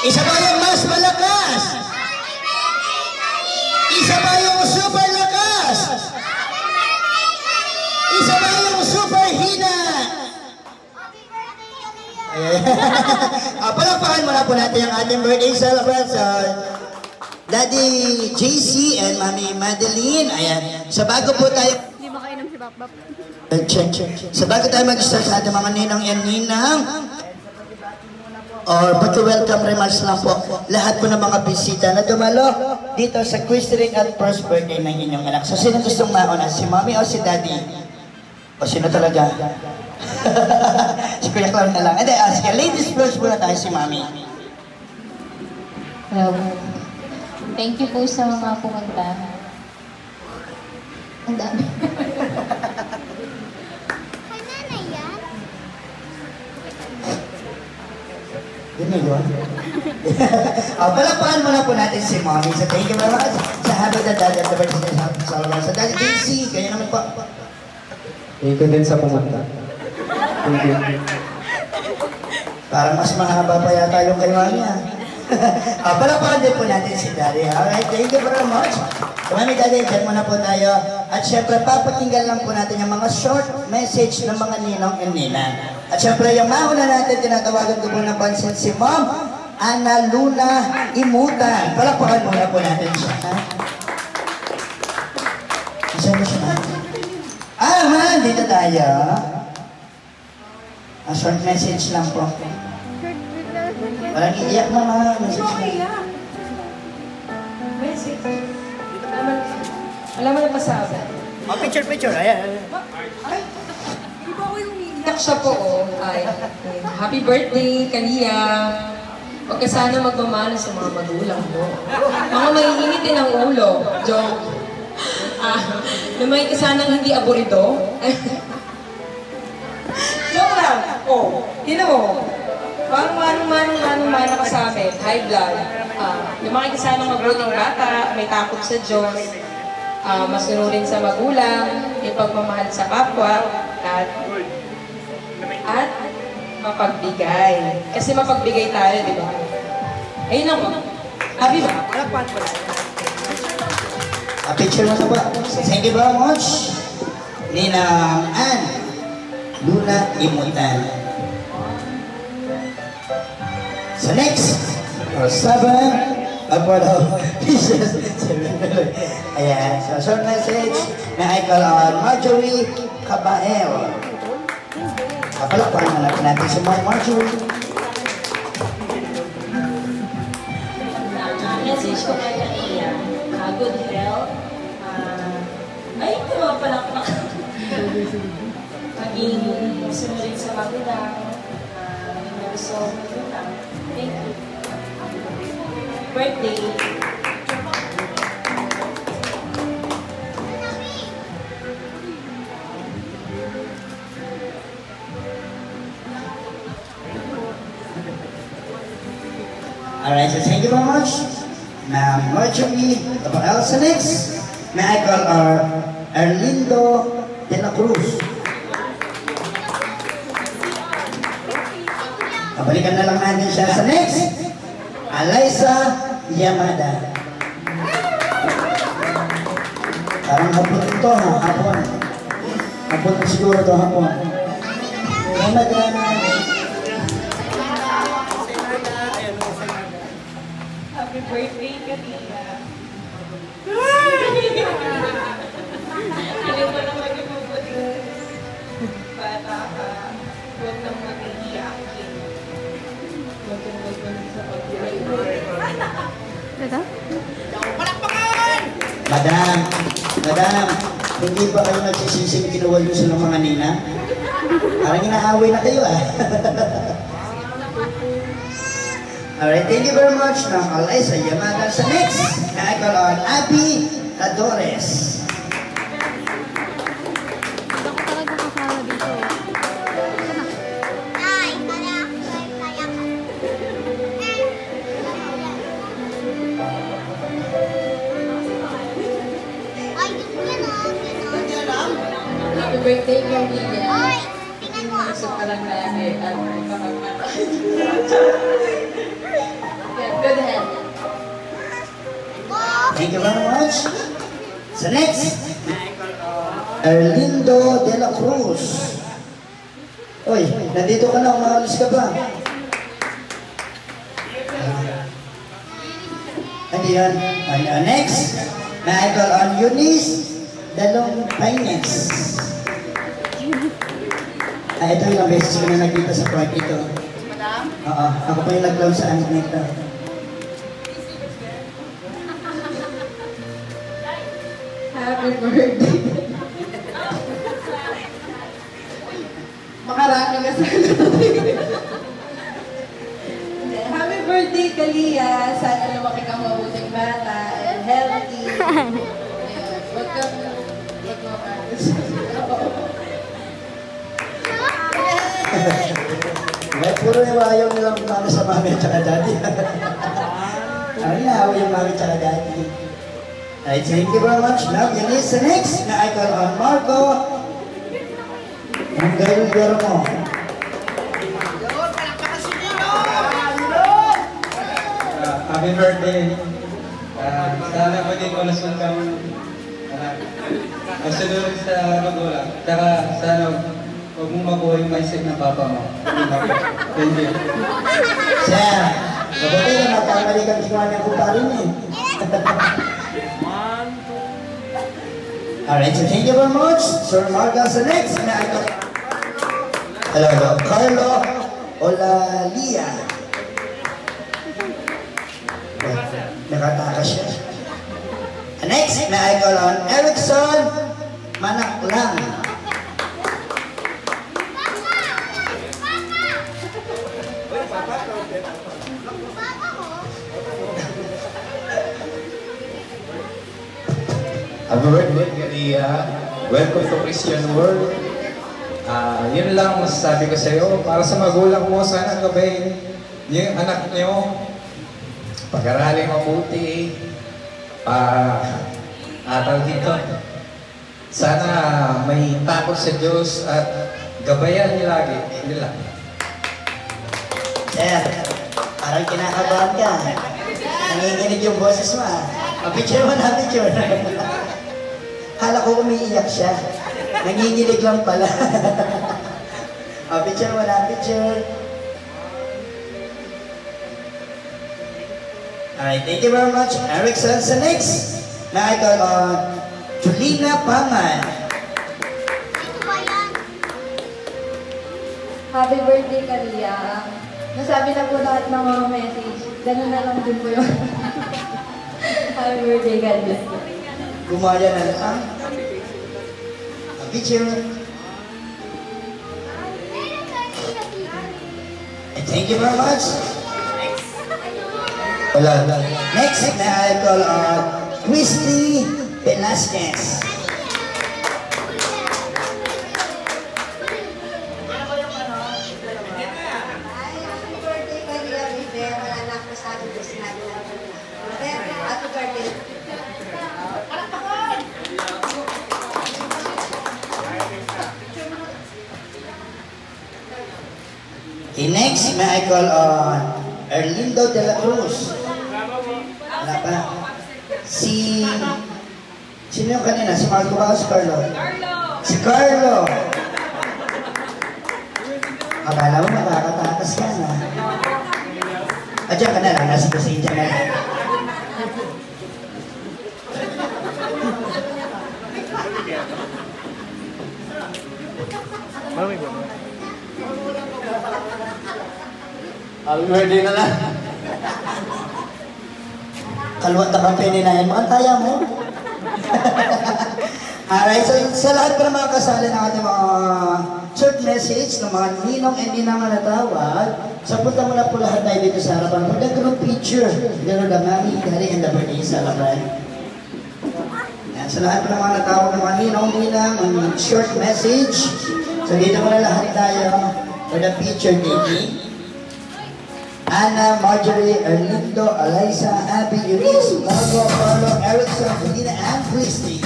Isa pa yung mas malakas. Isa pa yung super lakas. Isa pa yung super hina. Palakpakan muna po natin ang ating birthday celebration. Daddy JC and Mami Madeline. Ayan. Sa bago po tayo... Hindi makainom si Bap Bap. Sa bago tayo mag-start sa ating mga ninong and ninang, or pag-welcome remarks lang po lahat po ng mga bisita na dumalo dito sa Quiz-Ring at first birthday ng inyong anak. So sino gustong mauna? Si Mami o si Daddy? O sino talaga? Si Kuya Clown na lang. Hindi, sige, ladies first muna tayo, si Mami. Thank you po sa mga pumunta. Ang dami. Yun na yun. Palakpakan muna po natin si Mommy. So thank you very much sa happy the daddy of the birthday celebration. Sa Daddy JC, kaya naman po. Thank you din sa pumunta. Thank you. Parang mas mahaba pa yata yung kaywa niya. Palakpakan din po natin si Daddy. Alright, thank you very much. Mami Daddy, dyan muna po tayo. At syempre, papakinggan lang po natin yung mga short message ng mga ninong and ninang. At syempre, yung mauna natin, tinatawagan ko po ng pansin si Ma'am Ana Luna Imutan. Palakpakan muna po natin siya. Saan mo siya? Man, dito tayo. A short message lang po. Parang iiyak mo mga message mo. Message. Alam mo na masabi. Picture. Ayan. Ay, di ba ako yung iiyak siya po, oh. Ay, happy birthday, Kalia. Huwag ka sana magmamana sa mga magulang mo. Mga maiinitin ang ulo. Joke. Lumay ka sanang hindi aburido. Joke lang. Oh, tinan mo. Parang manong ka sa amin. High blood. Lumaki ka sanang mabuting bata, may takot sa Diyos. Masunurin sa magulang, may pagmamahal sa kapwa, at mapagbigay. Kasi mapagbigay tayo, di ba? Ayun lang po. Happy ba? Palakpan po lang. Picture mo na ba? Thank you very much. Ninang Ana Luna Imutan. So next, or 7, pieces. Ayan, so short message na I call on Marjorie Cabael. Kapalakpakan na natin si Marjorie. Message ko kay Kalia. Good health. Ay, tumapalakpak. Maging sunurin sa magulang. Gusto magulang. Thank you. Birthday. Alright, so thank you very much. Ma'am Marjorie Cabael. So next, may I call our Erlindo de la Cruz. Kabalikan na lang natin siya sa next. Alyssa Yamada. Parang hapon ito ha, hapon. Hapon na siguro ito, hapon. Yamada. Happy birthday, Kalia. Alam mo naman yung mabuti. Bata ka. Huwag nang mag-iiyakin. Huwag kang magbalik sa pag-iiyakin. Ito? Madam, hindi ba kayo nagsisising kinuha nyo sa mga nina? Parang inaaway na kayo ah. Alright, thank you very much ng Alyssa Yamada. Sa next, na I call on Abby Cadores. Ako talaga kasama dito. Happy birthday, Kalia. Ay! Gusto ka lang na at kapagmata. Thank you very much. So next, Erlindo de la Cruz. Uy, nandito ka na, umalis ka ba? Ano yan? Next, may I call on Eunice Dalong Pines. Ito yung beses ko na nakita sa park ito. Madam? Oo, ako pa yung nag-love sa anak nito. Happy birthday. Makarami ka sa Happy birthday, Kalia. Sana lumaki kang mabuting bata and healthy. Ayun, Huwag kang magmamalas. May puro yung ayaw nilang mami sa mami at saka daddy. Ano na, ayaw yung mami at saka daddy. Alright, thank you very much. Now, Eunice, the next na I call on Marco. Ang gayong mo. Happy birthday. Sana maging malusog kang masunod sa magulang. Tsaka sana huwag mong makuha yung mindset ng papa mo. Thank you. Sir, mabuti na magkamali kang ginawa niya kung parin eh. Alright, so thank you very much. Sir Marcos, the next na I call hello, Carlo Olalia. Nakatakas siya. Next na I call on Erickson Manaklang. Happy birthday, Kalia. Welcome to Christian World. Yun lang masasabi ko sa iyo. Para sa magulang mo, sana gabayin yung anak niyo. Pag-aralin mabuti. Atal dito. Sana may takot sa Diyos at gabayan niyo lagi. Yun lang. Sir, parang kinakabahan ka. Nanginginig yung boses mo ah. Picture mo na, picture. Hala ko umiiyak siya. Nanginginig lang pala. Picture mo na, picture. Alright, thank you very much. Erickson, sa next na I call on Julina Paman. Happy birthday, Kalia. Nasabi na po lahat ng mga message. Ganun na lang din po yun. Happy birthday, Kalia. Gumaya na lang. Picture. And thank you very much. Wala. Next na I call on Christy Velasquez. Okay, next, may I call on Erlindo de la Cruz. Wala pa. Sino yung kanina? Si Marco ba o si Carlo? Si Carlo! Akala mo makakatakas ka na. Diyan ka na lang, nasa kasi dyan na lang. Happy birthday na lang. Kalwat na kang pininayan mo. Ang taya mo. Alright, so sa lahat pa ng mga kasali ng ating mga short message ng mga ninong and ninang na natawag, so punta muna po lahat tayo dito sa harapan. Pag nagkaroon picture, gano'n the mommy, daddy, and the birthday celebrant. Yan, sa lahat pa ng mga natawag ng mga ninong, ninang, ang short message. So dito muna lahat tayo for the picture taking. Anna, Marjorie, Erlindo, Eliza, Abby, Eunice, Margo, Carlo, Erickson, Medina, and Christy.